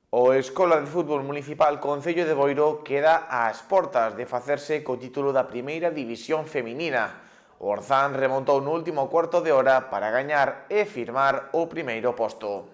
O Escola de Fútbol Municipal Concello de Boiro queda ás portas de facerse co título da Primeira División Feminina. O Orzán remontou no último cuarto de hora para gañar e firmar o primeiro posto.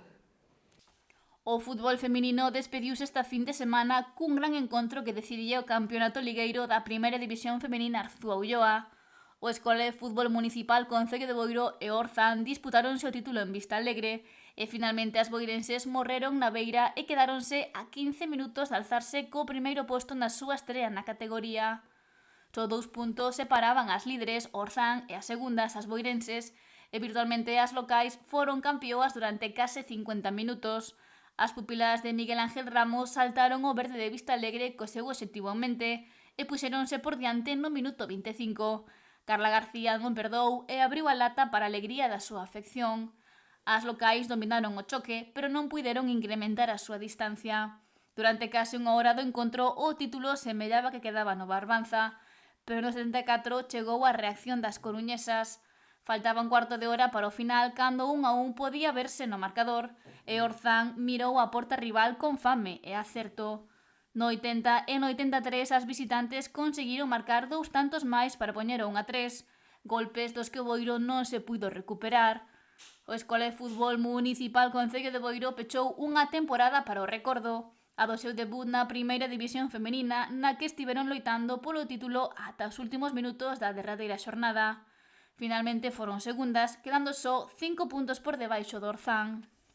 O fútbol feminino despediuse esta fin de semana cun gran encontro que decidía o campeonato ligueiro da Primeira División Femenina Arzúa Ulloa. O Escola de Fútbol Municipal Concello de Boiro e Orzán disputáronse o título en Vista Alegre e finalmente as boirenses morreron na beira e quedáronse a 15 minutos de alzarse co primeiro posto na súa estrea na categoría. Só 2 puntos separaban as líderes Orzán e as segundas as boirenses e virtualmente as locais foron campeoas durante case 50 minutos. As pupilas de Miguel Ángel Ramos saltaron o verde de Vista Alegre co seu obxectivo en mente e puxeronse por diante no minuto 25. Carla García non perdou e abriu a lata para a alegría da súa afección. As locais dominaron o choque, pero non puideron incrementar a súa distancia. Durante case unha hora do encontro, o título semellaba que quedaba no Barbanza, pero no 74 chegou a reacción das coruñesas. Faltaba un cuarto de hora para o final cando 1-1 podía verse no marcador e Orzán mirou a porta rival con fame e acerto. No 80 e no 83 as visitantes conseguiron marcar 2 tantos máis para poñer o 1-3, golpes dos que o Boiro non se puido recuperar. O Escola de Fútbol Municipal Concello de Boiro pechou unha temporada para o recordo, a do seu debut na Primeira División Femenina, na que estiveron loitando polo título ata os últimos minutos da derradeira xornada. Finalmente foron segundas, quedando só 5 puntos por debaixo do Orzán.